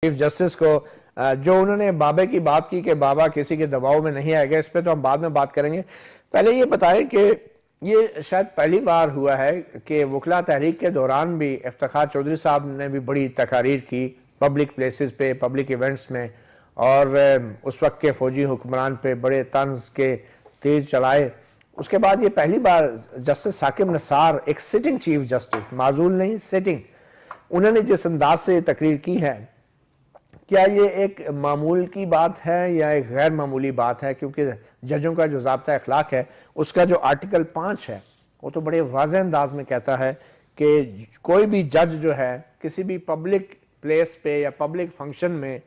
Chief justice को जो उन्होंने बाबा की बात की कि बाबा किसी के दबाव में नहीं आएगा, इस पे तो हम बाद में बात करेंगे। पहले ये बताएं कि ये शायद पहली बार हुआ है कि वकला तहरीक के दौरान भी इफ्तिखार चौधरी साहब ने भी बड़ी तकारीर की पब्लिक प्लेसेस पे, पब्लिक इवेंट्स में, और उस वक्त के फौजी हुक्मरान पे बड़े तंज के तीर चलाए। उसके बाद ये पहली बार जस्टिस साकिब निसार, एक सिटिंग चीफ जस्टिस, माजूल नहीं सिटिंग, उन्होंने जिस अंदाज से तकरीर की है, क्या ये एक मामूल की बात है या एक गैर मामूली बात है? क्योंकि जजों का जो ज़ाब्ता अखलाक है उसका जो आर्टिकल 5 है वो तो बड़े वाज़ेह अंदाज में कहता है कि कोई भी जज जो है किसी भी पब्लिक प्लेस पे या पब्लिक फंक्शन में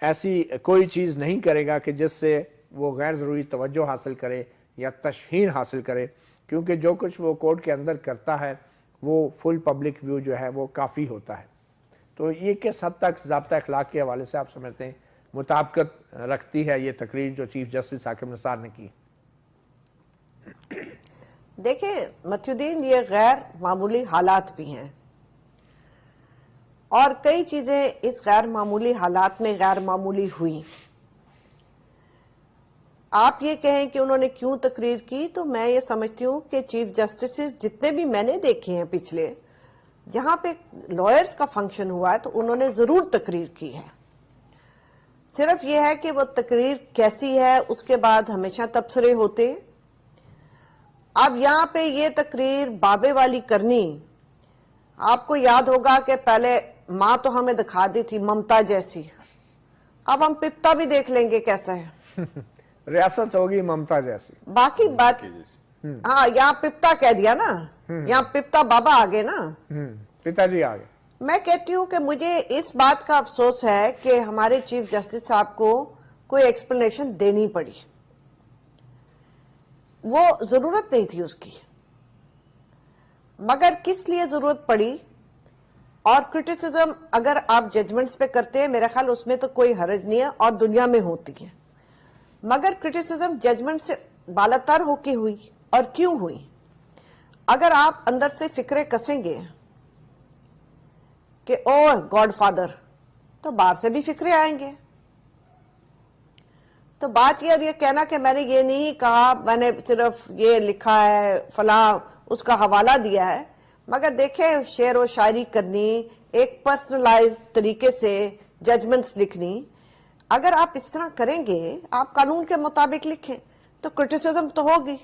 ऐसी कोई चीज़ नहीं करेगा कि जिससे वो गैर ज़रूरी तवज्जो हासिल करे या तशहीर हासिल करे, क्योंकि जो कुछ वो कोर्ट के अंदर करता है वो फुल पब्लिक व्यू जो है वो काफ़ी होता है। तो ये किस हद तक ज़ाब्ता अखलाक के हवाले से आप समझते हैं मुताबिकत रखती है ये तकरीर जो चीफ जस्टिस साकिब निसार ने की? देखिए मथुद्दीन, ये गैर मामूली हालात भी हैं और कई चीजें इस गैर मामूली हालात में गैर मामूली हुई। आप ये कहें कि उन्होंने क्यों तकरीर की, तो मैं ये समझती हूँ कि चीफ जस्टिस जितने भी मैंने देखे हैं पिछले, जहां पे लॉयर्स का फंक्शन हुआ है तो उन्होंने जरूर तकरीर की है। सिर्फ यह है कि वो तकरीर कैसी है उसके बाद हमेशा तबसरे होते। अब यहाँ पे ये तकरीर बाबे वाली करनी, आपको याद होगा कि पहले माँ तो हमें दिखा दी थी ममता जैसी, अब हम पिप्ता भी देख लेंगे कैसा है। रियासत होगी ममता जैसी, बाकी बात हाँ, यहाँ पिप्ता कह दिया ना, यहाँ पिप्ता बाबा आ गए ना, पिताजी आ गए। मैं कहती हूँ कि मुझे इस बात का अफसोस है कि हमारे चीफ जस्टिस साहब को कोई एक्सप्लेनेशन देनी पड़ी, वो जरूरत नहीं थी उसकी, मगर किस लिए जरूरत पड़ी। और क्रिटिसिज्म अगर आप जजमेंट्स पे करते हैं, मेरा ख्याल उसमें तो कोई हर्ज नहीं है और दुनिया में होती है, मगर क्रिटिसिज्म जजमेंट से बालातर होके हुई। और क्यों हुई? अगर आप अंदर से फिक्रे कसेंगे कि ओ गॉडफादर, तो बाहर से भी फिक्रे आएंगे। तो बात ये कहना कि मैंने ये नहीं कहा, मैंने सिर्फ ये लिखा है, फला उसका हवाला दिया है, मगर देखें शेर व शायरी करनी, एक पर्सनलाइज तरीके से जजमेंट्स लिखनी, अगर आप इस तरह करेंगे, आप कानून के मुताबिक लिखें, तो क्रिटिसिज्म तो होगी।